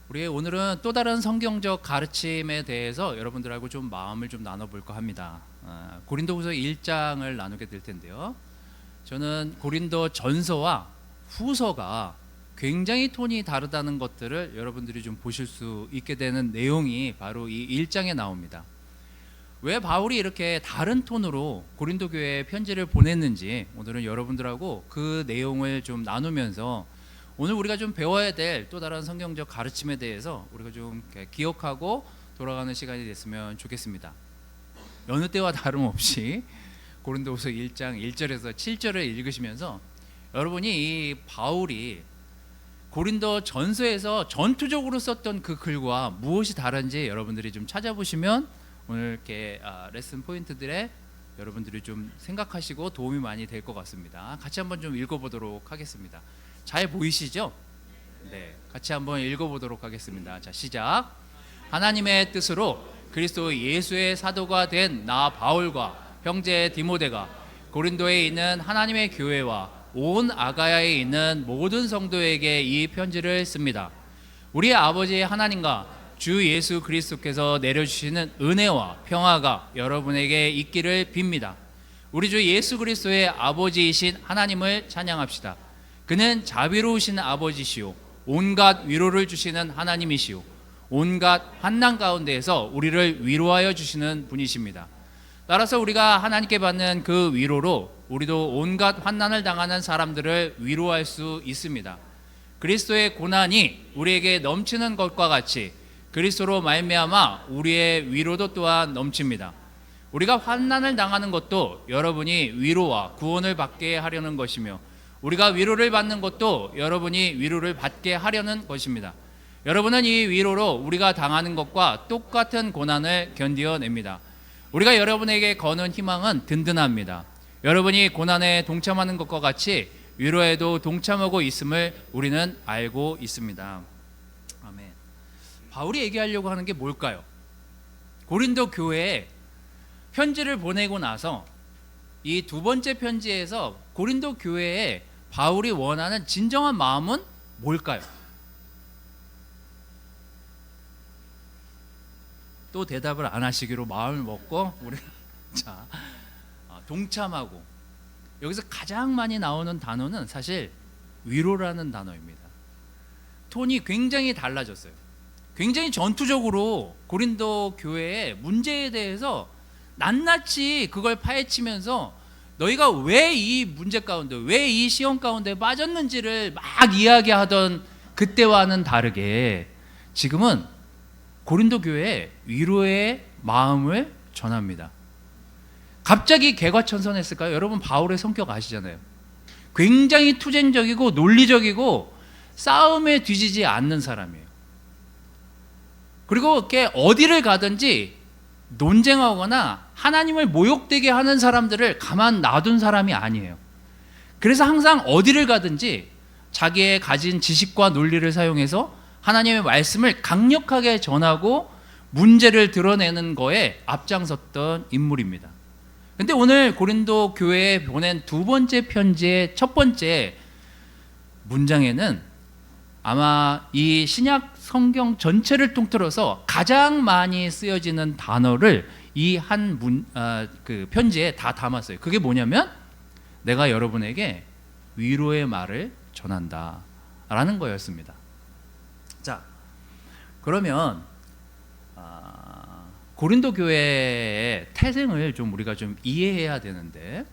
우리 오늘은 또 다른 성경적 가르침에 대해서 여러분들하고 좀 마음을 좀 나눠볼까 합니다. 고린도후서 1장을 나누게 될 텐데요. 저는 고린도 전서와 후서가 굉장히 톤이 다르다는 것들을 여러분들이 좀 보실 수 있게 되는 내용이 바로 이 1장에 나옵니다. 왜 바울이 이렇게 다른 톤으로 고린도 교회에 편지를 보냈는지 오늘은 여러분들하고 그 내용을 좀 나누면서 오늘 우리가 좀 배워야 될 또 다른 성경적 가르침에 대해서 우리가 좀 기억하고 돌아가는 시간이 됐으면 좋겠습니다. 여느 때와 다름없이 고린도후서 1장 1절에서 7절을 읽으시면서 여러분이 이 바울이 고린도 전서에서 전투적으로 썼던 그 글과 무엇이 다른지 여러분들이 좀 찾아보시면 오늘 이렇게 레슨 포인트들에 여러분들이 좀 생각하시고 도움이 많이 될 것 같습니다. 같이 한번 좀 읽어보도록 하겠습니다. 잘 보이시죠? 네, 같이 한번 읽어보도록 하겠습니다. 자, 시작. 하나님의 뜻으로 그리스도 예수의 사도가 된 나 바울과 형제 디모데가 고린도에 있는 하나님의 교회와 온 아가야에 있는 모든 성도에게 이 편지를 씁니다. 우리 아버지 하나님과 주 예수 그리스도께서 내려주시는 은혜와 평화가 여러분에게 있기를 빕니다. 우리 주 예수 그리스도의 아버지이신 하나님을 찬양합시다. 그는 자비로우신 아버지시오, 온갖 위로를 주시는 하나님이시오, 온갖 환난 가운데에서 우리를 위로하여 주시는 분이십니다. 따라서 우리가 하나님께 받는 그 위로로 우리도 온갖 환난을 당하는 사람들을 위로할 수 있습니다. 그리스도의 고난이 우리에게 넘치는 것과 같이 그리스도로 말미암아 우리의 위로도 또한 넘칩니다. 우리가 환난을 당하는 것도 여러분이 위로와 구원을 받게 하려는 것이며 우리가 위로를 받는 것도 여러분이 위로를 받게 하려는 것입니다. 여러분은 이 위로로 우리가 당하는 것과 똑같은 고난을 견디어냅니다. 우리가 여러분에게 거는 희망은 든든합니다. 여러분이 고난에 동참하는 것과 같이 위로에도 동참하고 있음을 우리는 알고 있습니다. 아멘. 바울이 얘기하려고 하는 게 뭘까요? 고린도 교회에 편지를 보내고 나서 이 두 번째 편지에서 고린도 교회에 바울이 원하는 진정한 마음은 뭘까요? 또 대답을 안 하시기로 마음을 먹고 우리 자 동참하고, 여기서 가장 많이 나오는 단어는 사실 위로라는 단어입니다. 톤이 굉장히 달라졌어요. 굉장히 전투적으로 고린도 교회의 문제에 대해서 낱낱이 그걸 파헤치면서 너희가 왜 이 문제 가운데, 왜 이 시험 가운데 빠졌는지를 막 이야기하던 그때와는 다르게 지금은 고린도 교회에 위로의 마음을 전합니다. 갑자기 개과천선했을까요? 여러분 바울의 성격 아시잖아요. 굉장히 투쟁적이고 논리적이고 싸움에 뒤지지 않는 사람이에요. 그리고 이렇게 어디를 가든지 논쟁하거나 하나님을 모욕되게 하는 사람들을 가만 놔둔 사람이 아니에요. 그래서 항상 어디를 가든지 자기의 가진 지식과 논리를 사용해서 하나님의 말씀을 강력하게 전하고 문제를 드러내는 거에 앞장섰던 인물입니다. 근데 오늘 고린도 교회에 보낸 두 번째 편지의 첫 번째 문장에는 아마 이 신약 성경 전체를 통틀어서 가장 많이 쓰여지는 단어를 이 한 그 편지에 다 담았어요. 그게 뭐냐면 내가 여러분에게 위로의 말을 전한다 라는 거였습니다. 자, 그러면 고린도 교회의 태생을 좀 우리가 좀 이해해야 되는데,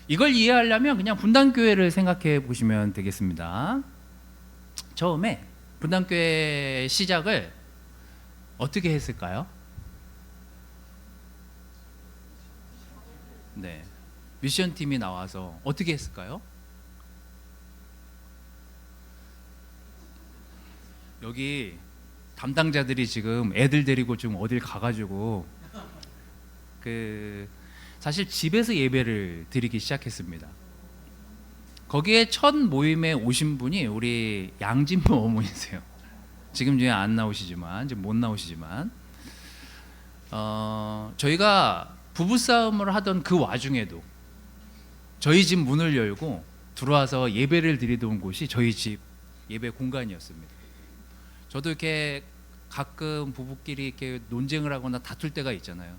이걸 이해하려면 그냥 분당교회를 생각해 보시면 되겠습니다. 처음에 분당교회 시작을 어떻게 했을까요? 네, 미션팀이 나와서 어떻게 했을까요? 여기 담당자들이 지금 애들 데리고 좀 어딜 가가지고 사실 집에서 예배를 드리기 시작했습니다. 거기에 첫 모임에 오신 분이 우리 양진모 어머니세요. 지금 중에 안 나오시지만, 지금 못 나오시지만, 저희가 부부싸움을 하던 그 와중에도 저희 집 문을 열고 들어와서 예배를 드리던 곳이 저희 집 예배 공간이었습니다. 저도 이렇게 가끔 부부끼리 이렇게 논쟁을 하거나 다툴 때가 있잖아요.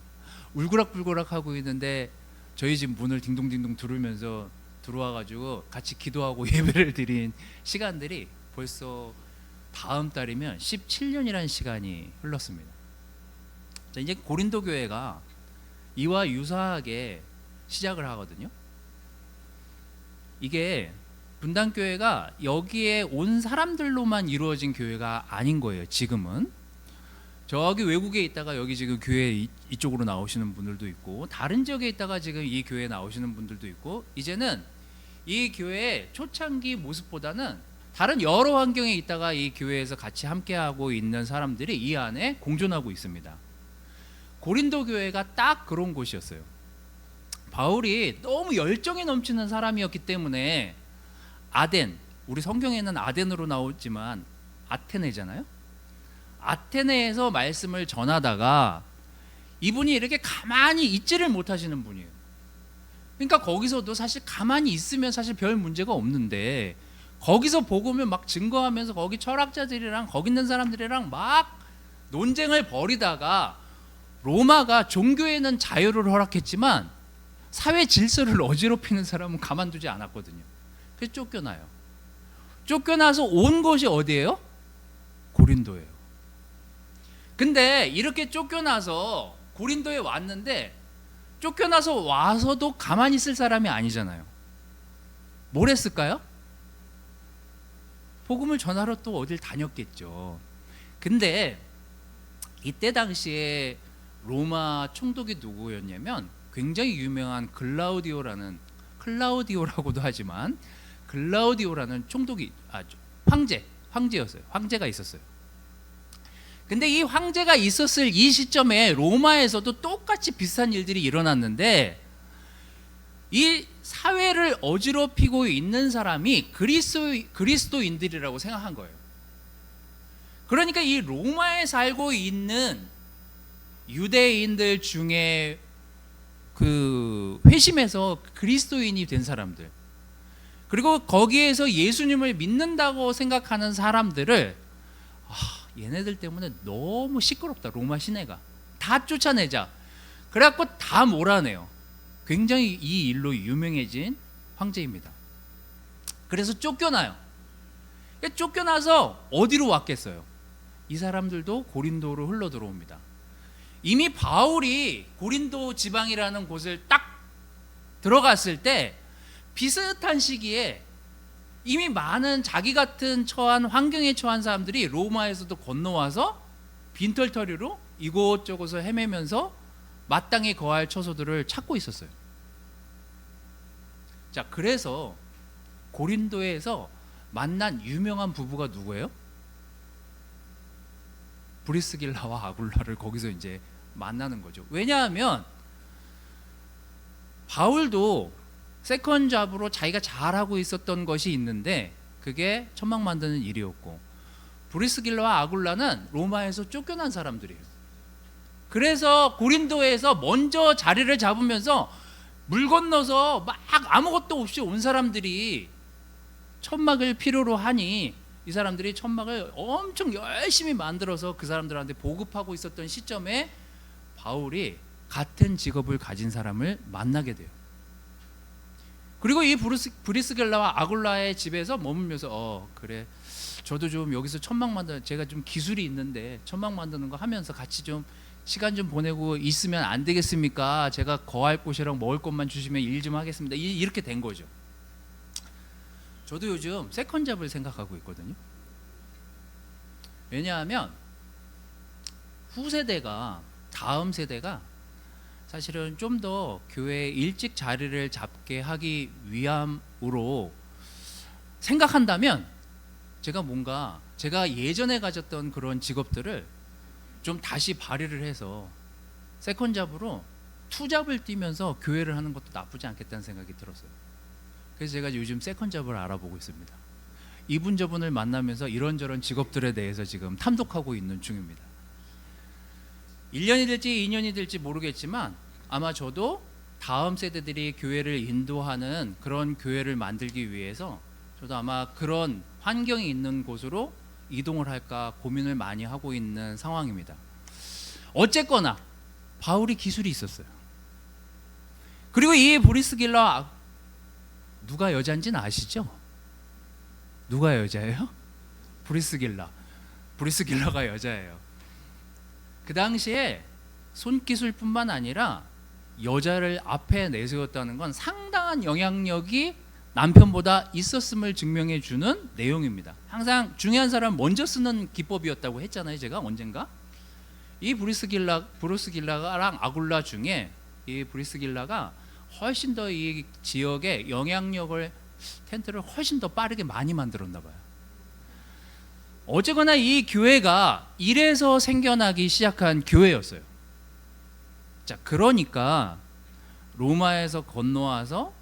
울그락불그락 하고 있는데 저희 집 문을 딩동딩동 두르면서 들어와가지고 같이 기도하고 예배를 드린 시간들이 벌써 다음 달이면 17년이라는 시간이 흘렀습니다. 자, 이제 고린도 교회가 이와 유사하게 시작을 하거든요. 이게 분당교회가 여기에 온 사람들로만 이루어진 교회가 아닌 거예요. 지금은 저기 외국에 있다가 여기 지금 교회 이쪽으로 나오시는 분들도 있고, 다른 지역에 있다가 지금 이 교회에 나오시는 분들도 있고, 이제는 이 교회의 초창기 모습보다는 다른 여러 환경에 있다가 이 교회에서 같이 함께하고 있는 사람들이 이 안에 공존하고 있습니다. 고린도 교회가 딱 그런 곳이었어요. 바울이 너무 열정이 넘치는 사람이었기 때문에 아덴, 우리 성경에는 아덴으로 나오지만 아테네잖아요. 아테네에서 말씀을 전하다가 이분이 이렇게 가만히 있지를 못하시는 분이에요. 그러니까 거기서도 사실 가만히 있으면 사실 별 문제가 없는데, 거기서 복음을 막 증거하면서 거기 철학자들이랑 거기 있는 사람들이랑 막 논쟁을 벌이다가 로마가 종교에는 자유를 허락했지만 사회 질서를 어지럽히는 사람은 가만두지 않았거든요. 그래서 쫓겨나요. 쫓겨나서 온 곳이 어디예요? 고린도예요. 근데 이렇게 쫓겨나서 고린도에 왔는데, 쫓겨나서 와서도 가만히 있을 사람이 아니잖아요. 뭘 했을까요? 복음을 전하러 또 어딜 다녔겠죠. 근데 이때 당시에 로마 총독이 누구였냐면 굉장히 유명한 클라우디오라고도 하지만 클라우디오라는 총독이 황제였어요. 황제가 있었어요. 근데 이 황제가 있었을 이 시점에 로마에서도 똑같이 비슷한 일들이 일어났는데, 이 사회를 어지럽히고 있는 사람이 그리스도인들이라고 생각한 거예요. 그러니까 이 로마에 살고 있는 유대인들 중에 그 회심해서 그리스도인이 된 사람들, 그리고 거기에서 예수님을 믿는다고 생각하는 사람들을 얘네들 때문에 너무 시끄럽다, 로마 시내가. 다 쫓아내자. 그래갖고 다 몰아내요. 굉장히 이 일로 유명해진 황제입니다. 그래서 쫓겨나요. 쫓겨나서 어디로 왔겠어요? 이 사람들도 고린도로 흘러 들어옵니다. 이미 바울이 고린도 지방이라는 곳을 딱 들어갔을 때 비슷한 시기에 이미 많은 자기 같은 처한 환경에 처한 사람들이 로마에서도 건너와서 빈털터리로 이곳저곳을 헤매면서 마땅히 거할 처소들을 찾고 있었어요. 자, 그래서 고린도에서 만난 유명한 부부가 누구예요? 브리스길라와 아굴라를 거기서 이제 만나는 거죠. 왜냐하면 바울도 세컨 잡으로 자기가 잘하고 있었던 것이 있는데 그게 천막 만드는 일이었고, 브리스길라와 아굴라는 로마에서 쫓겨난 사람들이에요. 그래서 고린도에서 먼저 자리를 잡으면서 물 건너서 막 아무것도 없이 온 사람들이 천막을 필요로 하니 이 사람들이 천막을 엄청 열심히 만들어서 그 사람들한테 보급하고 있었던 시점에 바울이 같은 직업을 가진 사람을 만나게 돼요. 그리고 이 브리스길라와 아굴라의 집에서 머물면서 그래, 저도 좀 여기서 천막 만드는, 제가 좀 기술이 있는데 천막 만드는 거 하면서 같이 좀 시간 좀 보내고 있으면 안 되겠습니까? 제가 거할 곳이랑 먹을 것만 주시면 일 좀 하겠습니다. 이렇게 된 거죠. 저도 요즘 세컨잡을 생각하고 있거든요. 왜냐하면 후세대가, 다음 세대가 사실은 좀 더 교회에 일찍 자리를 잡게 하기 위함으로 생각한다면, 제가 예전에 가졌던 그런 직업들을 좀 다시 발휘를 해서 세컨잡으로 투잡을 뛰면서 교회를 하는 것도 나쁘지 않겠다는 생각이 들었어요. 그래서 제가 요즘 세컨잡을 알아보고 있습니다. 이분 저분을 만나면서 이런저런 직업들에 대해서 지금 탐독하고 있는 중입니다. 1년이 될지 2년이 될지 모르겠지만 아마 저도 다음 세대들이 교회를 인도하는 그런 교회를 만들기 위해서 저도 아마 그런 환경이 있는 곳으로 이동을 할까 고민을 많이 하고 있는 상황입니다. 어쨌거나 바울이 기술이 있었어요. 그리고 이 브리스길라, 누가 여자인지는 아시죠? 누가 여자예요? 브리스길라가 여자예요. 그 당시에 손기술뿐만 아니라 여자를 앞에 내세웠다는 건 상당한 영향력이 남편보다 있었음을 증명해 주는 내용입니다. 항상 중요한 사람 먼저 쓰는 기법이었다고 했잖아요, 제가 언젠가. 이 브리스길라랑 아굴라 중에 이 브리스길라가 훨씬 더 이 지역에 영향력을, 텐트를 훨씬 더 빠르게 많이 만들었나 봐요. 어쨌거나 이 교회가 이래서 생겨나기 시작한 교회였어요. 자, 그러니까 로마에서 건너와서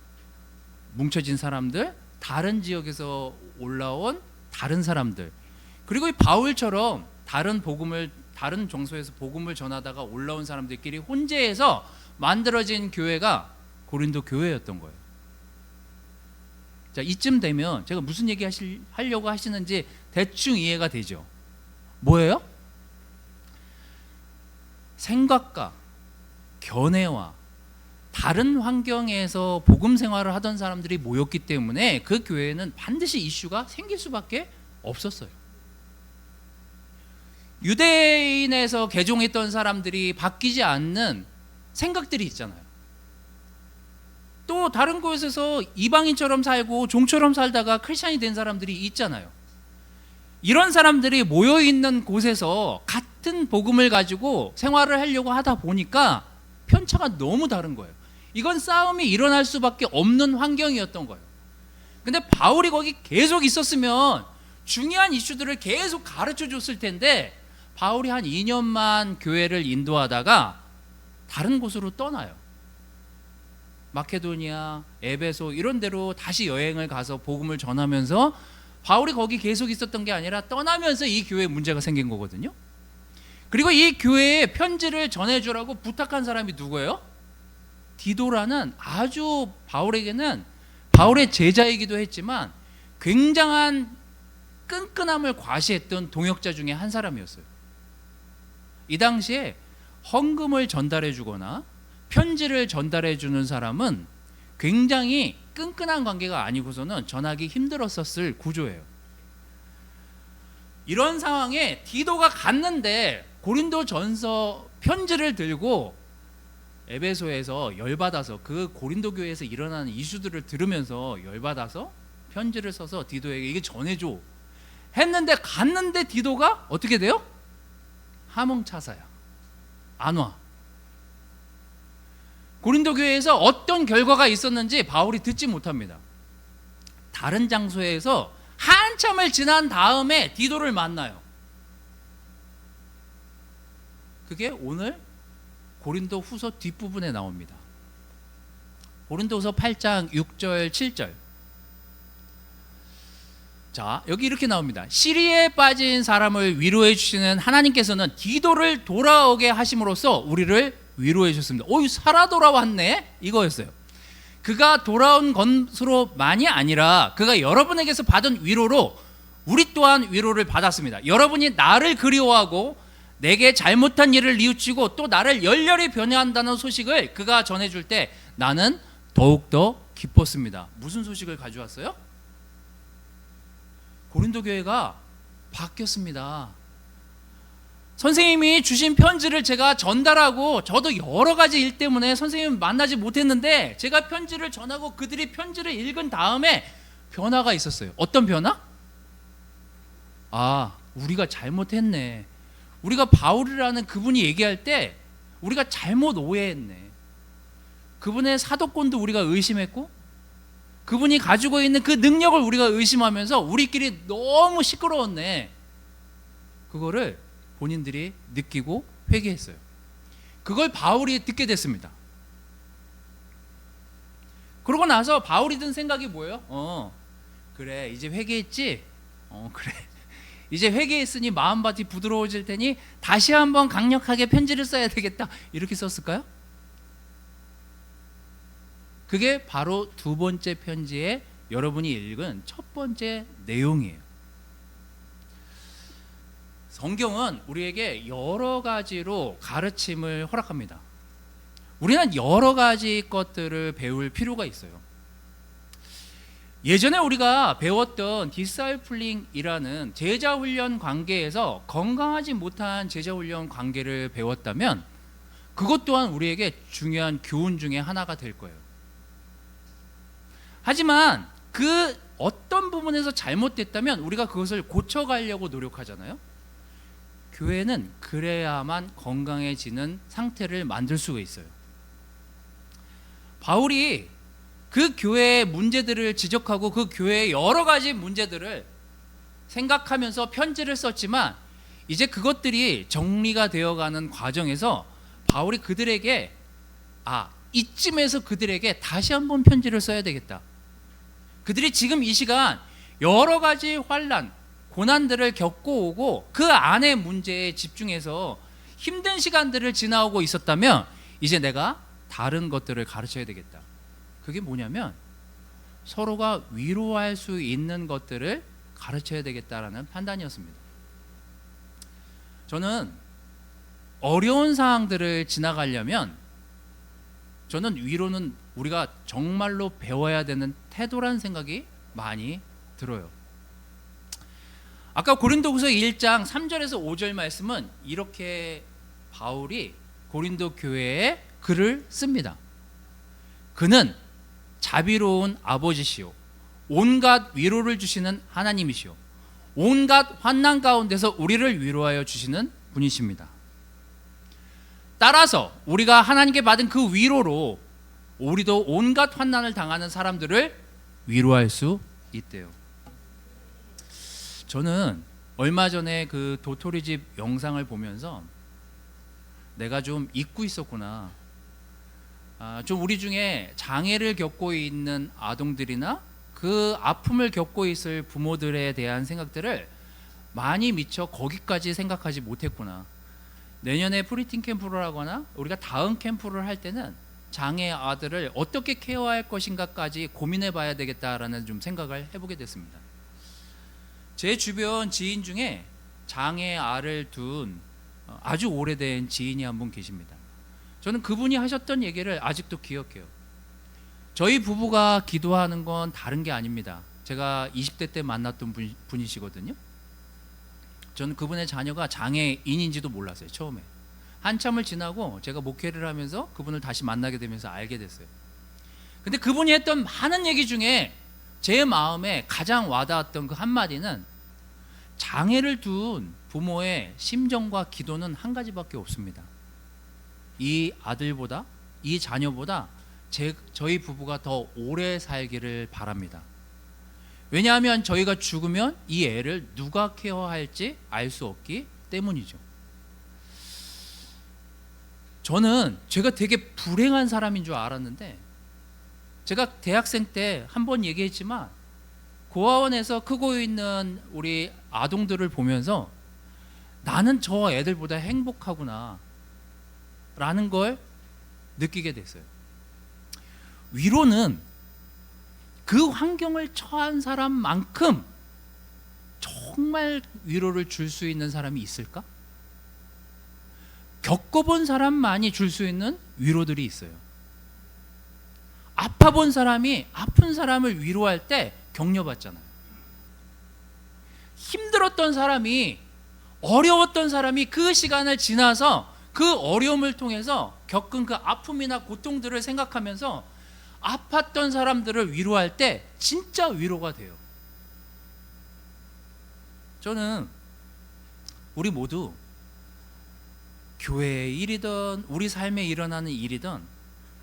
뭉쳐진 사람들, 다른 지역에서 올라온 다른 사람들, 그리고 이 바울처럼 다른 정소에서 복음을 전하다가 올라온 사람들끼리 혼재해서 만들어진 교회가 고린도 교회였던 거예요. 자, 이쯤 되면 제가 무슨 얘기 하려고 하시는지 대충 이해가 되죠. 뭐예요? 생각과 견해와 다른 환경에서 복음 생활을 하던 사람들이 모였기 때문에 그 교회는 반드시 이슈가 생길 수밖에 없었어요. 유대인에서 개종했던 사람들이 바뀌지 않는 생각들이 있잖아요. 또 다른 곳에서 이방인처럼 살고 종처럼 살다가 크리스찬이 된 사람들이 있잖아요. 이런 사람들이 모여있는 곳에서 같은 복음을 가지고 생활을 하려고 하다 보니까 편차가 너무 다른 거예요. 이건 싸움이 일어날 수밖에 없는 환경이었던 거예요. 근데 바울이 거기 계속 있었으면 중요한 이슈들을 계속 가르쳐 줬을 텐데, 바울이 한 2년만 교회를 인도하다가 다른 곳으로 떠나요. 마케도니아, 에베소 이런 데로 다시 여행을 가서 복음을 전하면서, 바울이 거기 계속 있었던 게 아니라 떠나면서 이 교회에 문제가 생긴 거거든요. 그리고 이 교회에 편지를 전해주라고 부탁한 사람이 누구예요? 디도라는 아주 바울에게는, 바울의 제자이기도 했지만 굉장한 끈끈함을 과시했던 동역자 중에 한 사람이었어요. 이 당시에 헌금을 전달해 주거나 편지를 전달해 주는 사람은 굉장히 끈끈한 관계가 아니고서는 전하기 힘들었었을 구조예요. 이런 상황에 디도가 갔는데 고린도전서 편지를 들고 에베소에서 열받아서, 그 고린도 교회에서 일어나는 이슈들을 들으면서 열받아서 편지를 써서 디도에게 이게 전해줘 했는데, 갔는데 디도가 어떻게 돼요? 하몽차사야, 안 와. 고린도 교회에서 어떤 결과가 있었는지 바울이 듣지 못합니다. 다른 장소에서 한참을 지난 다음에 디도를 만나요. 그게 오늘 고린도 후서 뒷부분에 나옵니다. 고린도후서 8장 6절 7절. 자, 여기 이렇게 나옵니다. 시리에 빠진 사람을 위로해 주시는 하나님께서는 디도를 돌아오게 하심으로써 우리를 위로해 주셨습니다. 살아 돌아왔네, 이거였어요. 그가 돌아온 것으로만이 아니라 그가 여러분에게서 받은 위로로 우리 또한 위로를 받았습니다. 여러분이 나를 그리워하고 내게 잘못한 일을 뉘우치고 또 나를 열렬히 변해한다는 소식을 그가 전해줄 때 나는 더욱더 기뻤습니다. 무슨 소식을 가져왔어요? 고린도 교회가 바뀌었습니다. 선생님이 주신 편지를 제가 전달하고, 저도 여러 가지 일 때문에 선생님 만나지 못했는데 제가 편지를 전하고 그들이 편지를 읽은 다음에 변화가 있었어요. 어떤 변화? 우리가 잘못했네. 우리가 바울이라는 그분이 얘기할 때 우리가 잘못 오해했네. 그분의 사도권도 우리가 의심했고, 그분이 가지고 있는 그 능력을 우리가 의심하면서 우리끼리 너무 시끄러웠네. 그거를 본인들이 느끼고 회개했어요. 그걸 바울이 듣게 됐습니다. 그러고 나서 바울이 든 생각이 뭐예요? 그래, 이제 회개했지? 그래, 이제 회개했으니 마음밭이 부드러워질 테니 다시 한번 강력하게 편지를 써야 되겠다, 이렇게 썼을까요? 그게 바로 두 번째 편지에 여러분이 읽은 첫 번째 내용이에요. 성경은 우리에게 여러 가지로 가르침을 허락합니다. 우리는 여러 가지 것들을 배울 필요가 있어요. 예전에 우리가 배웠던 디사이플링이라는 제자훈련 관계에서 건강하지 못한 제자훈련 관계를 배웠다면 그것 또한 우리에게 중요한 교훈 중에 하나가 될 거예요. 하지만 그 어떤 부분에서 잘못됐다면 우리가 그것을 고쳐가려고 노력하잖아요. 교회는 그래야만 건강해지는 상태를 만들 수가 있어요. 바울이 그 교회의 문제들을 지적하고 그 교회의 여러 가지 문제들을 생각하면서 편지를 썼지만 이제 그것들이 정리가 되어가는 과정에서 바울이 그들에게 이쯤에서 그들에게 다시 한번 편지를 써야 되겠다. 그들이 지금 이 시간 여러 가지 환난, 고난들을 겪고 오고 그 안의 문제에 집중해서 힘든 시간들을 지나오고 있었다면 이제 내가 다른 것들을 가르쳐야 되겠다. 그게 뭐냐면 서로가 위로할 수 있는 것들을 가르쳐야 되겠다라는 판단이었습니다. 저는 어려운 상황들을 지나가려면 저는 위로는 우리가 정말로 배워야 되는 태도란 생각이 많이 들어요. 아까 고린도후서 1장 3절에서 5절 말씀은 이렇게 바울이 고린도 교회에 글을 씁니다. 그는 자비로운 아버지시요 온갖 위로를 주시는 하나님이시요 온갖 환난 가운데서 우리를 위로하여 주시는 분이십니다. 따라서 우리가 하나님께 받은 그 위로로 우리도 온갖 환난을 당하는 사람들을 위로할 수 있대요. 저는 얼마 전에 그 도토리집 영상을 보면서 내가 좀 잊고 있었구나. 좀 우리 중에 장애를 겪고 있는 아동들이나 그 아픔을 겪고 있을 부모들에 대한 생각들을 많이 미처 거기까지 생각하지 못했구나. 내년에 프리틴 캠프를 하거나 우리가 다음 캠프를 할 때는 장애 아들을 어떻게 케어할 것인가까지 고민해 봐야 되겠다라는 좀 생각을 해보게 됐습니다. 제 주변 지인 중에 장애 아를 둔 아주 오래된 지인이 한 분 계십니다. 저는 그분이 하셨던 얘기를 아직도 기억해요. 저희 부부가 기도하는 건 다른 게 아닙니다. 제가 20대 때 만났던 분이시거든요. 저는 그분의 자녀가 장애인인지도 몰랐어요. 처음에 한참을 지나고 제가 목회를 하면서 그분을 다시 만나게 되면서 알게 됐어요. 근데 그분이 했던 많은 얘기 중에 제 마음에 가장 와닿았던 그 한마디는 장애를 둔 부모의 심정과 기도는 한 가지밖에 없습니다. 이 아들보다 이 자녀보다 저희 부부가 더 오래 살기를 바랍니다. 왜냐하면 저희가 죽으면 이 애를 누가 케어할지 알 수 없기 때문이죠. 저는 제가 되게 불행한 사람인 줄 알았는데 제가 대학생 때 한 번 얘기했지만 고아원에서 크고 있는 우리 아동들을 보면서 나는 저 애들보다 행복하구나 라는 걸 느끼게 됐어요. 위로는 그 환경을 처한 사람만큼 정말 위로를 줄 수 있는 사람이 있을까? 겪어본 사람만이 줄 수 있는 위로들이 있어요. 아파본 사람이 아픈 사람을 위로할 때 격려받잖아요. 힘들었던 사람이 어려웠던 사람이 그 시간을 지나서 그 어려움을 통해서 겪은 그 아픔이나 고통들을 생각하면서 아팠던 사람들을 위로할 때 진짜 위로가 돼요. 저는 우리 모두 교회의 일이든 우리 삶에 일어나는 일이든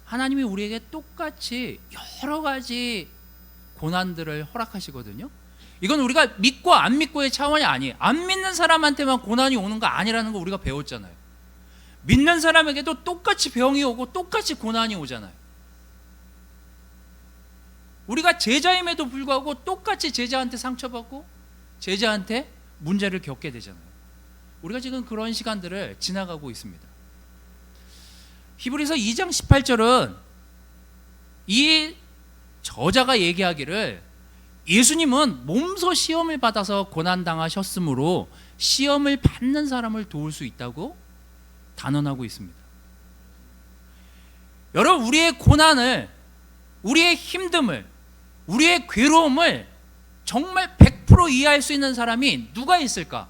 하나님이 우리에게 똑같이 여러 가지 고난들을 허락하시거든요. 이건 우리가 믿고 안 믿고의 차원이 아니에요. 안 믿는 사람한테만 고난이 오는 거 아니라는 거 우리가 배웠잖아요. 믿는 사람에게도 똑같이 병이 오고 똑같이 고난이 오잖아요. 우리가 제자임에도 불구하고 똑같이 제자한테 상처받고 제자한테 문제를 겪게 되잖아요. 우리가 지금 그런 시간들을 지나가고 있습니다. 히브리서 2장 18절은 이 저자가 얘기하기를 예수님은 몸소 시험을 받아서 고난당하셨으므로 시험을 받는 사람을 도울 수 있다고 단언하고 있습니다. 여러분, 우리의 고난을, 우리의 힘듦을, 우리의 괴로움을 정말 100% 이해할 수 있는 사람이 누가 있을까?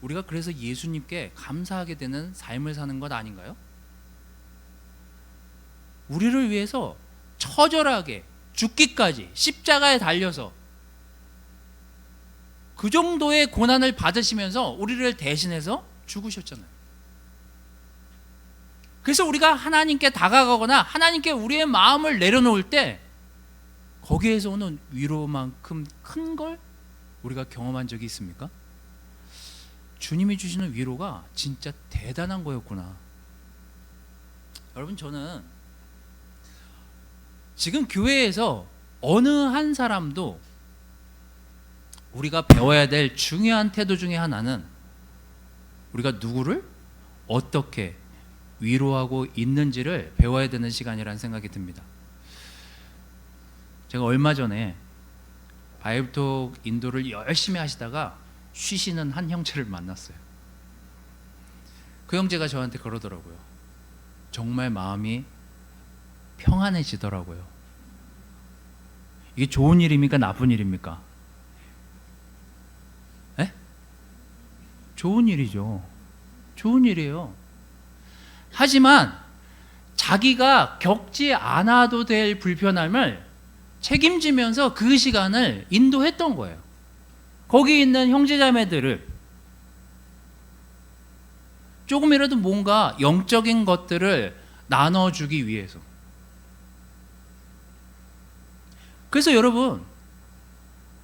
우리가 그래서 예수님께 감사하게 되는 삶을 사는 것 아닌가요? 우리를 위해서 처절하게 죽기까지 십자가에 달려서 그 정도의 고난을 받으시면서 우리를 대신해서 죽으셨잖아요. 그래서 우리가 하나님께 다가가거나 하나님께 우리의 마음을 내려놓을 때 거기에서 오는 위로만큼 큰 걸 우리가 경험한 적이 있습니까? 주님이 주시는 위로가 진짜 대단한 거였구나. 여러분, 저는 지금 교회에서 어느 한 사람도 우리가 배워야 될 중요한 태도 중에 하나는 우리가 누구를 어떻게 위로하고 있는지를 배워야 되는 시간이라는 생각이 듭니다. 제가 얼마 전에 바이블톡 인도를 열심히 하시다가 쉬시는 한 형제를 만났어요. 그 형제가 저한테 그러더라고요. 정말 마음이 평안해지더라고요. 이게 좋은 일입니까? 나쁜 일입니까? 에? 좋은 일이죠. 좋은 일이에요. 하지만 자기가 겪지 않아도 될 불편함을 책임지면서 그 시간을 인도했던 거예요. 거기 있는 형제자매들을 조금이라도 뭔가 영적인 것들을 나눠주기 위해서. 그래서 여러분,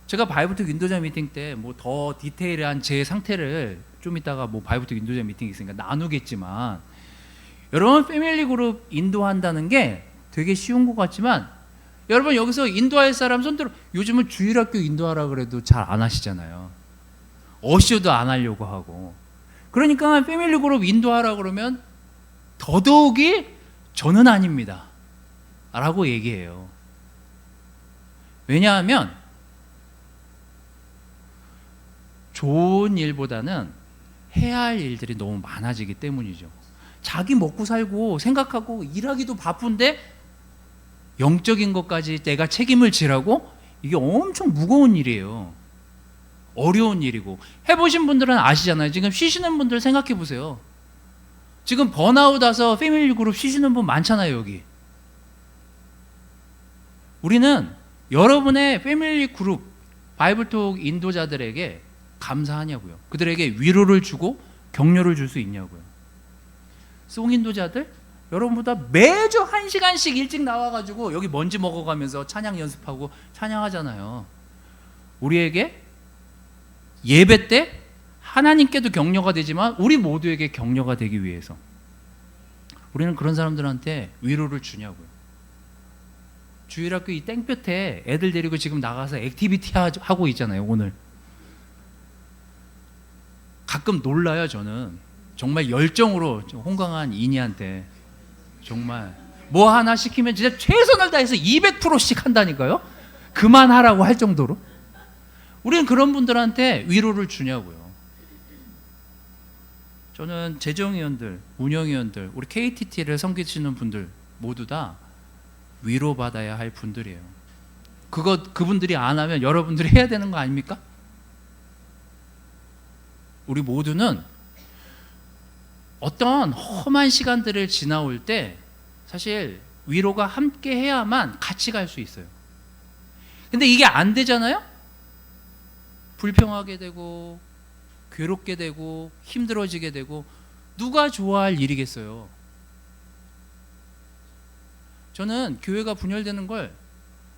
제가 바이블톡 인도자 미팅 때 뭐 더 디테일한 제 상태를 좀 이따가 뭐 바이블톡 인도자 미팅이 있으니까 나누겠지만, 여러분 패밀리 그룹 인도한다는 게 되게 쉬운 것 같지만, 여러분 여기서 인도할 사람 손들어. 요즘은 주일학교 인도하라 그래도 잘 안 하시잖아요. 어쇼도 안 하려고 하고. 그러니까 패밀리 그룹 인도하라 그러면 더더욱이 저는 아닙니다 라고 얘기해요. 왜냐하면 좋은 일보다는 해야 할 일들이 너무 많아지기 때문이죠. 자기 먹고 살고 생각하고 일하기도 바쁜데 영적인 것까지 내가 책임을 지라고? 이게 엄청 무거운 일이에요. 어려운 일이고. 해보신 분들은 아시잖아요. 지금 쉬시는 분들 생각해 보세요. 지금 번아웃 와서 패밀리 그룹 쉬시는 분 많잖아요, 여기. 우리는 여러분의 패밀리 그룹 바이블톡 인도자들에게 감사하냐고요. 그들에게 위로를 주고 격려를 줄 수 있냐고요. 송 인도자들 여러분보다 매주 1시간씩 일찍 나와가지고 여기 먼지 먹어가면서 찬양 연습하고 찬양하잖아요. 우리에게 예배 때 하나님께도 격려가 되지만 우리 모두에게 격려가 되기 위해서 우리는 그런 사람들한테 위로를 주냐고요. 주일학교 이 땡볕에 애들 데리고 지금 나가서 액티비티 하고 있잖아요. 오늘 가끔 놀라요. 저는 정말 열정으로 홍강한 이니한테 정말 뭐 하나 시키면 진짜 최선을 다해서 200%씩 한다니까요. 그만하라고 할 정도로. 우리는 그런 분들한테 위로를 주냐고요. 저는 재정위원들, 운영위원들, 우리 KTT를 섬기시는 분들 모두 다 위로받아야 할 분들이에요. 그분들이 안 하면 여러분들이 해야 되는 거 아닙니까? 우리 모두는 어떤 험한 시간들을 지나올 때 사실 위로가 함께 해야만 같이 갈 수 있어요. 근데 이게 안 되잖아요? 불평하게 되고 괴롭게 되고 힘들어지게 되고 누가 좋아할 일이겠어요? 저는 교회가 분열되는 걸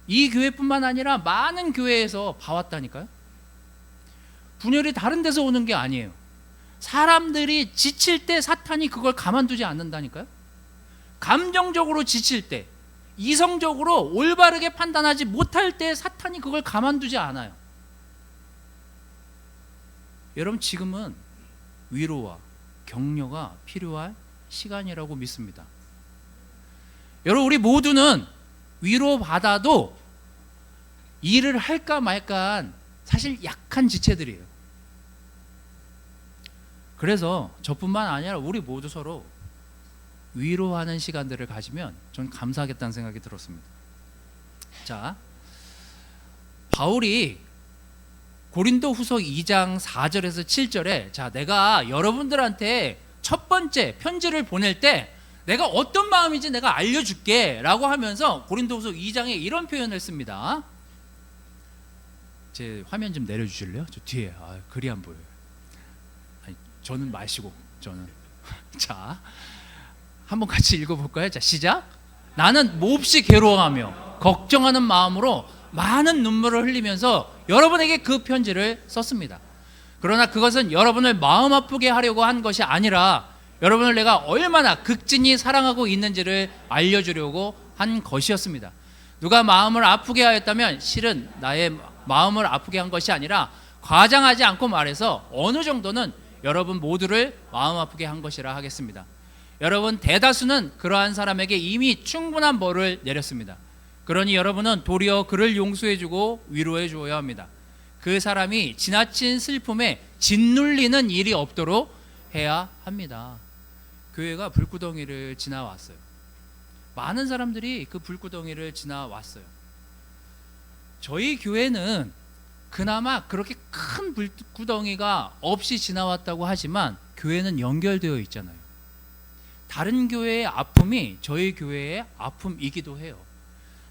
이 교회뿐만 아니라 많은 교회에서 봐왔다니까요. 분열이 다른 데서 오는 게 아니에요. 사람들이 지칠 때 사탄이 그걸 가만두지 않는다니까요. 감정적으로 지칠 때, 이성적으로 올바르게 판단하지 못할 때 사탄이 그걸 가만두지 않아요. 여러분, 지금은 위로와 격려가 필요할 시간이라고 믿습니다. 여러분, 우리 모두는 위로받아도 일을 할까 말까 한 사실 약한 지체들이에요. 그래서 저뿐만 아니라 우리 모두 서로 위로하는 시간들을 가지면 전 감사하겠다는 생각이 들었습니다. 자, 바울이 고린도후서 2장 4절에서 7절에 자, 내가 여러분들한테 첫 번째 편지를 보낼 때 내가 어떤 마음인지 내가 알려줄게 라고 하면서 고린도후서 2장에 이런 표현을 씁니다. 제 화면 좀 내려주실래요? 저 뒤에 글이 안 보여요. 아니, 저는 마시고 저는 자, 한번 같이 읽어볼까요? 자, 시작. 나는 몹시 괴로워하며 걱정하는 마음으로 많은 눈물을 흘리면서 여러분에게 그 편지를 썼습니다. 그러나 그것은 여러분을 마음 아프게 하려고 한 것이 아니라 여러분을 내가 얼마나 극진히 사랑하고 있는지를 알려주려고 한 것이었습니다. 누가 마음을 아프게 하였다면 실은 나의 마음을 아프게 한 것이 아니라 과장하지 않고 말해서 어느 정도는 여러분 모두를 마음 아프게 한 것이라 하겠습니다. 여러분 대다수는 그러한 사람에게 이미 충분한 벌을 내렸습니다. 그러니 여러분은 도리어 그를 용서해주고 위로해 주어야 합니다. 그 사람이 지나친 슬픔에 짓눌리는 일이 없도록 해야 합니다. 교회가 불구덩이를 지나왔어요. 많은 사람들이 그 불구덩이를 지나왔어요. 저희 교회는 그나마 그렇게 큰 불구덩이가 없이 지나왔다고 하지만 교회는 연결되어 있잖아요. 다른 교회의 아픔이 저희 교회의 아픔이기도 해요.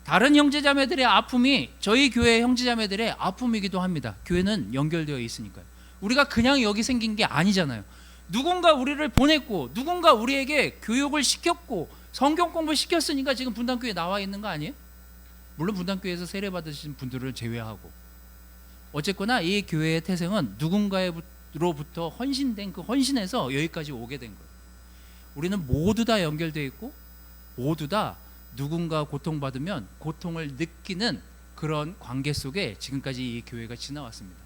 다른 형제자매들의 아픔이 저희 교회 형제자매들의 아픔이기도 합니다. 교회는 연결되어 있으니까요. 우리가 그냥 여기 생긴 게 아니잖아요. 누군가 우리를 보냈고 누군가 우리에게 교육을 시켰고 성경 공부 시켰으니까 지금 분당교회에 나와 있는 거 아니에요? 물론 분당교회에서 세례 받으신 분들을 제외하고 어쨌거나 이 교회의 태생은 누군가로부터 헌신된 그 헌신에서 여기까지 오게 된 거예요. 우리는 모두 다 연결되어 있고 모두 다 누군가 고통받으면 고통을 느끼는 그런 관계 속에 지금까지 이 교회가 지나왔습니다.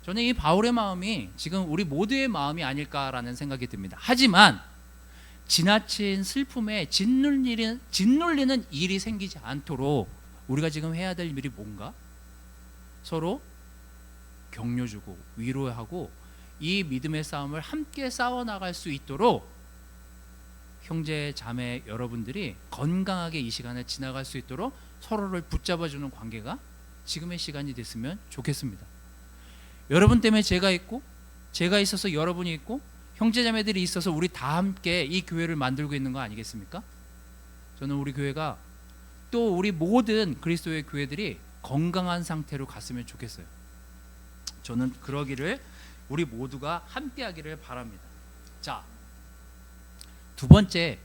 저는 이 바울의 마음이 지금 우리 모두의 마음이 아닐까라는 생각이 듭니다. 하지만 지나친 슬픔에 짓눌리는 일이 생기지 않도록 우리가 지금 해야 될 일이 뭔가? 서로 격려주고 위로하고 이 믿음의 싸움을 함께 싸워나갈 수 있도록 형제 자매 여러분들이 건강하게 이 시간을 지나갈 수 있도록 서로를 붙잡아주는 관계가 지금의 시간이 됐으면 좋겠습니다. 여러분 때문에 제가 있고 제가 있어서 여러분이 있고 형제 자매들이 있어서 우리 다 함께 이 교회를 만들고 있는 거 아니겠습니까? 저는 우리 교회가 또 우리 모든 그리스도의 교회들이 건강한 상태로 갔으면 좋겠어요. 저는 그러기를 우리 모두가 함께 하기를 바랍니다. 자, 두 번째,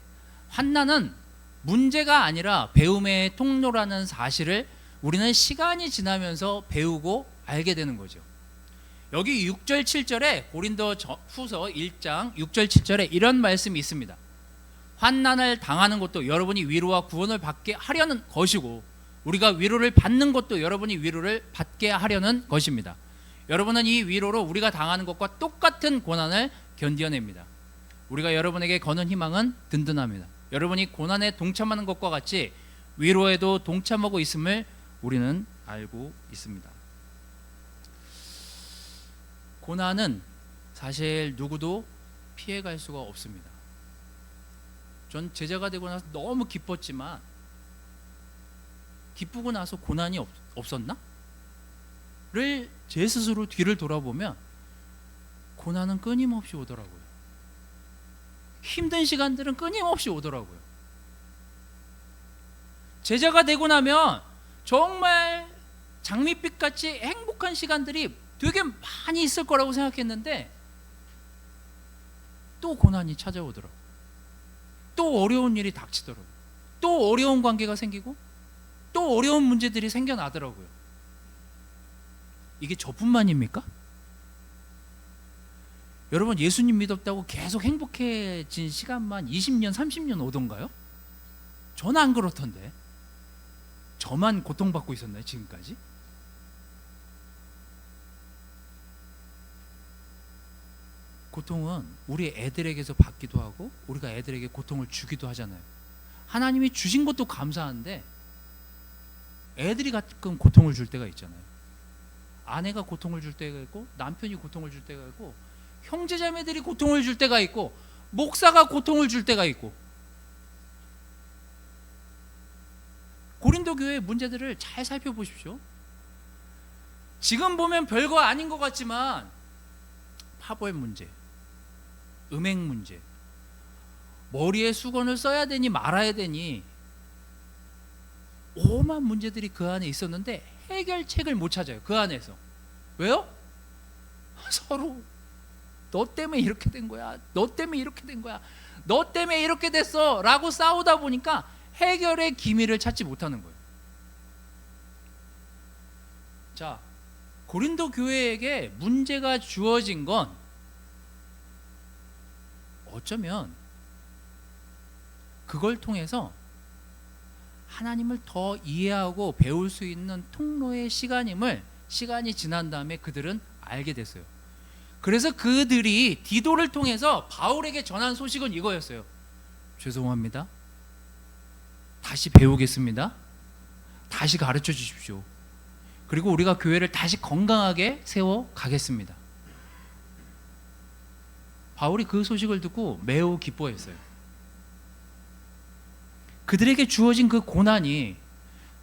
환난은 문제가 아니라 배움의 통로라는 사실을 우리는 시간이 지나면서 배우고 알게 되는 거죠. 여기 6절 7절에 고린도후서 1장 6절 7절에 이런 말씀이 있습니다. 환난을 당하는 것도 여러분이 위로와 구원을 받게 하려는 것이고 우리가 위로를 받는 것도 여러분이 위로를 받게 하려는 것입니다. 여러분은 이 위로로 우리가 당하는 것과 똑같은 고난을 견뎌냅니다. 우리가 여러분에게 거는 희망은 든든합니다. 여러분이 고난에 동참하는 것과 같이 위로에도 동참하고 있음을 우리는 알고 있습니다. 고난은 사실 누구도 피해갈 수가 없습니다. 전 제자가 되고 나서 너무 기뻤지만 기쁘고 나서 고난이 없었나? 를 제 스스로 뒤를 돌아보면 고난은 끊임없이 오더라고요. 힘든 시간들은 끊임없이 오더라고요. 제자가 되고 나면 정말 장밋빛같이 행복한 시간들이 되게 많이 있을 거라고 생각했는데 또 고난이 찾아오더라고요. 또 어려운 일이 닥치더라고요. 또 어려운 관계가 생기고 또 어려운 문제들이 생겨나더라고요. 이게 저뿐만입니까? 여러분 예수님 믿었다고 계속 행복해진 시간만 20년, 30년 오던가요? 저는 안 그렇던데. 저만 고통받고 있었나요, 지금까지? 고통은 우리 애들에게서 받기도 하고 우리가 애들에게 고통을 주기도 하잖아요. 하나님이 주신 것도 감사한데 애들이 가끔 고통을 줄 때가 있잖아요. 아내가 고통을 줄 때가 있고 남편이 고통을 줄 때가 있고 형제자매들이 고통을 줄 때가 있고 목사가 고통을 줄 때가 있고 고린도 교회의 문제들을 잘 살펴보십시오. 지금 보면 별거 아닌 것 같지만 파벌 문제, 음행 문제, 머리에 수건을 써야 되니 말아야 되니 오만 문제들이 그 안에 있었는데 해결책을 못 찾아요. 그 안에서. 왜요? 서로 너 때문에 이렇게 된 거야. 너 때문에 이렇게 된 거야. 너 때문에 이렇게 됐어 라고 싸우다 보니까 해결의 기미를 찾지 못하는 거예요. 자, 고린도 교회에게 문제가 주어진 건 어쩌면 그걸 통해서 하나님을 더 이해하고 배울 수 있는 통로의 시간임을 시간이 지난 다음에 그들은 알게 됐어요. 그래서 그들이 디도를 통해서 바울에게 전한 소식은 이거였어요. 죄송합니다. 다시 배우겠습니다. 다시 가르쳐 주십시오. 그리고 우리가 교회를 다시 건강하게 세워 가겠습니다. 바울이 그 소식을 듣고 매우 기뻐했어요. 그들에게 주어진 그 고난이,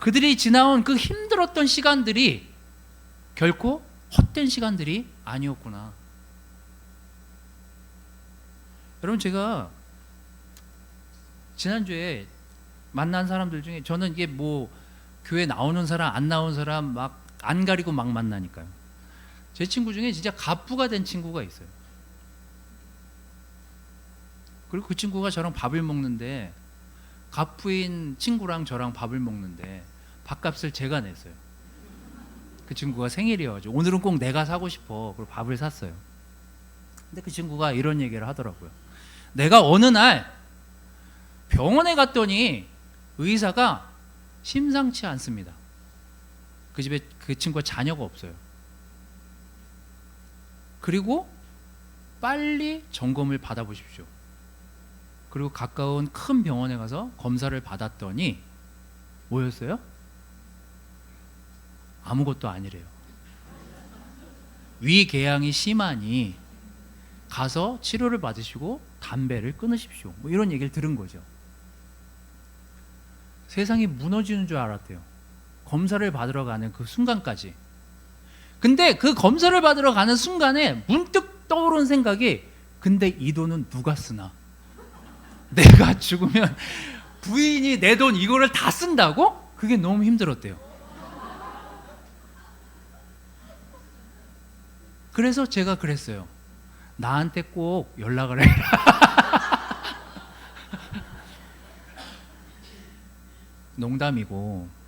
그들이 지나온 그 힘들었던 시간들이 결코 헛된 시간들이 아니었구나. 여러분, 제가 지난주에 만난 사람들 중에 저는 이게 뭐 교회 나오는 사람 안 나오는 사람 막 안 가리고 막 만나니까요. 제 친구 중에 진짜 갑부가 된 친구가 있어요. 그리고 그 친구가 저랑 밥을 먹는데, 갑부인 친구랑 저랑 밥을 먹는데 밥값을 제가 냈어요. 그 친구가 생일이어가지고 오늘은 꼭 내가 사고 싶어. 그리고 밥을 샀어요. 근데 그 친구가 이런 얘기를 하더라고요. 내가 어느 날 병원에 갔더니 의사가 심상치 않습니다. 그 집에 그 친구가 자녀가 없어요. 그리고 빨리 점검을 받아보십시오. 그리고 가까운 큰 병원에 가서 검사를 받았더니 뭐였어요? 아무것도 아니래요. 위궤양이 심하니 가서 치료를 받으시고 담배를 끊으십시오. 뭐 이런 얘기를 들은 거죠. 세상이 무너지는 줄 알았대요. 검사를 받으러 가는 그 순간까지. 근데 그 검사를 받으러 가는 순간에 문득 떠오른 생각이, 근데 이 돈은 누가 쓰나? 내가 죽으면 부인이 내 돈 이거를 다 쓴다고? 그게 너무 힘들었대요. 그래서 제가 그랬어요. 나한테 꼭 연락을 해라. 농담이고,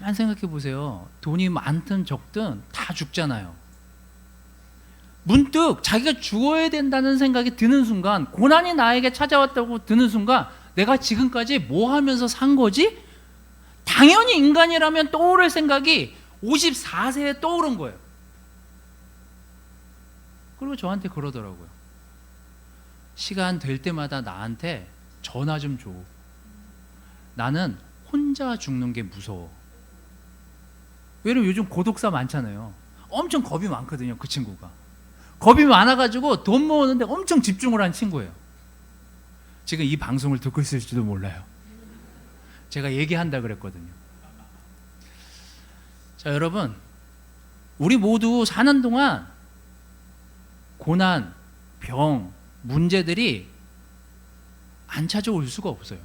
가만 생각해 보세요. 돈이 많든 적든 다 죽잖아요. 문득 자기가 죽어야 된다는 생각이 드는 순간, 고난이 나에게 찾아왔다고 드는 순간, 내가 지금까지 뭐 하면서 산 거지? 당연히 인간이라면 떠오를 생각이 54세에 떠오른 거예요. 그리고 저한테 그러더라고요. 시간 될 때마다 나한테 전화 좀 줘. 나는 혼자 죽는 게 무서워. 왜냐면 요즘 고독사 많잖아요. 엄청 겁이 많거든요, 그 친구가. 겁이 많아가지고 돈 모으는데 엄청 집중을 한 친구예요. 지금 이 방송을 듣고 있을지도 몰라요. 제가 얘기한다 그랬거든요. 자, 여러분, 우리 모두 사는 동안 고난, 병, 문제들이 안 찾아올 수가 없어요.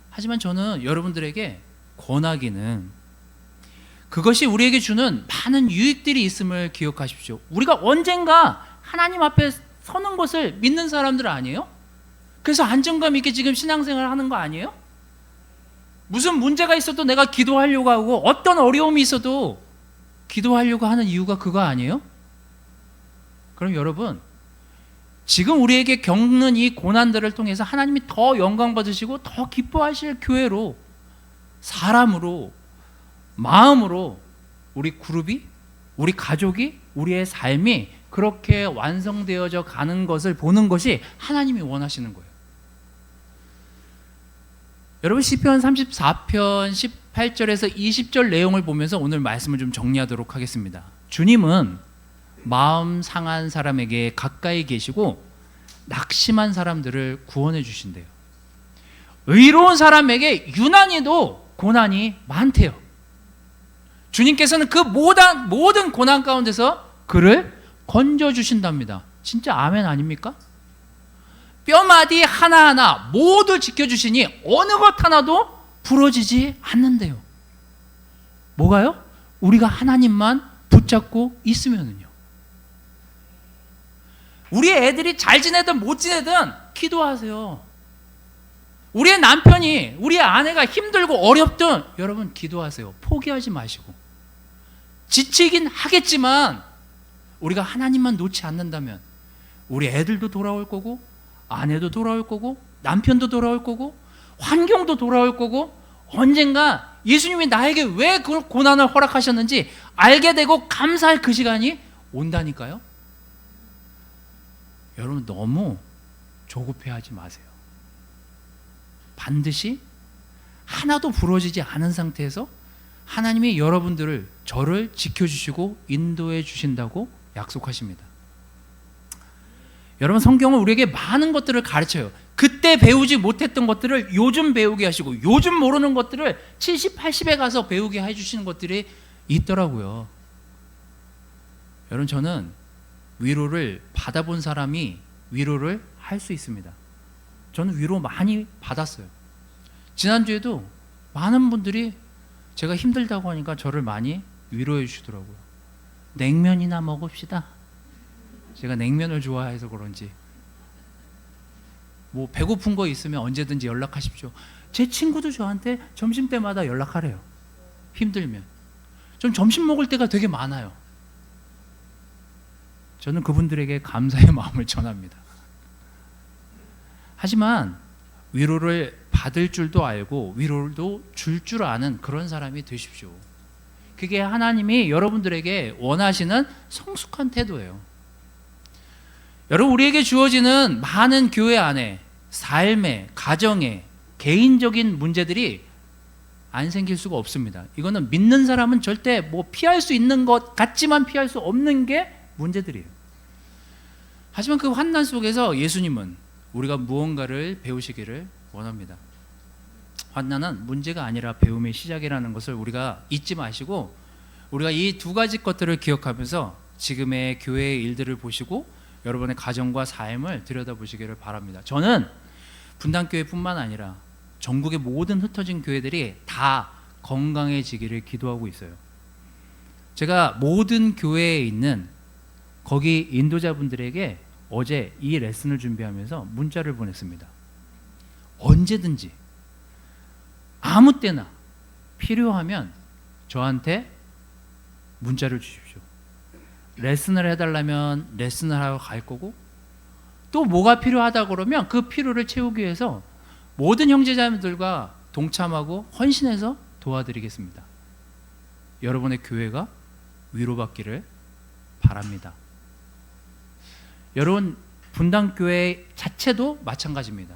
하지만 저는 여러분들에게 권하기는, 그것이 우리에게 주는 많은 유익들이 있음을 기억하십시오. 우리가 언젠가 하나님 앞에 서는 것을 믿는 사람들 아니에요? 그래서 안정감 있게 지금 신앙생활 하는 거 아니에요? 무슨 문제가 있어도 내가 기도하려고 하고, 어떤 어려움이 있어도 기도하려고 하는 이유가 그거 아니에요? 그럼 여러분, 지금 우리에게 겪는 이 고난들을 통해서 하나님이 더 영광 받으시고 더 기뻐하실 교회로, 사람으로, 마음으로 우리 그룹이, 우리 가족이, 우리의 삶이 그렇게 완성되어져 가는 것을 보는 것이 하나님이 원하시는 거예요. 여러분, 시편 34편 18절에서 20절 내용을 보면서 오늘 말씀을 좀 정리하도록 하겠습니다. 주님은 마음 상한 사람에게 가까이 계시고 낙심한 사람들을 구원해 주신대요. 의로운 사람에게 유난히도 고난이 많대요. 주님께서는 그 모든 고난 가운데서 그를 건져주신답니다. 진짜 아멘 아닙니까? 뼈마디 하나하나 모두 지켜주시니 어느 것 하나도 부러지지 않는데요. 뭐가요? 우리가 하나님만 붙잡고 있으면은요. 우리 애들이 잘 지내든 못 지내든 기도하세요. 우리의 남편이, 우리의 아내가 힘들고 어렵든 여러분 기도하세요. 포기하지 마시고. 지치긴 하겠지만 우리가 하나님만 놓지 않는다면 우리 애들도 돌아올 거고, 아내도 돌아올 거고, 남편도 돌아올 거고, 환경도 돌아올 거고, 언젠가 예수님이 나에게 왜 그 고난을 허락하셨는지 알게 되고 감사할 그 시간이 온다니까요. 여러분 너무 조급해하지 마세요. 반드시 하나도 부러지지 않은 상태에서 하나님이 여러분들을, 저를 지켜주시고 인도해 주신다고 약속하십니다. 여러분 성경은 우리에게 많은 것들을 가르쳐요. 그때 배우지 못했던 것들을 요즘 배우게 하시고, 요즘 모르는 것들을 70, 80에 가서 배우게 해주시는 것들이 있더라고요. 여러분 저는 위로를 받아본 사람이 위로를 할 수 있습니다. 저는 위로 많이 받았어요. 지난주에도 많은 분들이 제가 힘들다고 하니까 저를 많이 위로해 주시더라고요. 냉면이나 먹읍시다. 제가 냉면을 좋아해서 그런지 뭐 배고픈 거 있으면 언제든지 연락하십시오. 제 친구도 저한테 점심때마다 연락하래요. 힘들면. 전 점심 먹을 때가 되게 많아요. 저는 그분들에게 감사의 마음을 전합니다. 하지만 위로를 받을 줄도 알고 위로도 줄 줄 아는 그런 사람이 되십시오. 그게 하나님이 여러분들에게 원하시는 성숙한 태도예요. 여러분 우리에게 주어지는 많은 교회 안에, 삶에, 가정에 개인적인 문제들이 안 생길 수가 없습니다. 이거는 믿는 사람은 절대 뭐 피할 수 있는 것 같지만 피할 수 없는 게 문제들이에요. 하지만 그 환난 속에서 예수님은 우리가 무언가를 배우시기를 원합니다. 환난은 문제가 아니라 배움의 시작이라는 것을 우리가 잊지 마시고, 우리가 이 두 가지 것들을 기억하면서 지금의 교회의 일들을 보시고 여러분의 가정과 삶을 들여다보시기를 바랍니다. 저는 분당교회뿐만 아니라 전국의 모든 흩어진 교회들이 다 건강해지기를 기도하고 있어요. 제가 모든 교회에 있는 거기 인도자분들에게 어제 이 레슨을 준비하면서 문자를 보냈습니다. 언제든지 아무 때나 필요하면 저한테 문자를 주십시오. 레슨을 해달라면 레슨을 하러 갈 거고, 또 뭐가 필요하다 그러면 그 필요를 채우기 위해서 모든 형제자매들과 동참하고 헌신해서 도와드리겠습니다. 여러분의 교회가 위로받기를 바랍니다. 여러분 분당교회 자체도 마찬가지입니다.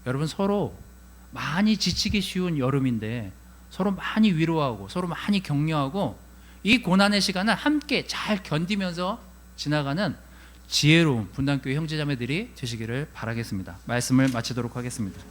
여러분 서로 많이 지치기 쉬운 여름인데 서로 많이 위로하고 서로 많이 격려하고 이 고난의 시간을 함께 잘 견디면서 지나가는 지혜로운 분당교회 형제자매들이 되시기를 바라겠습니다. 말씀을 마치도록 하겠습니다.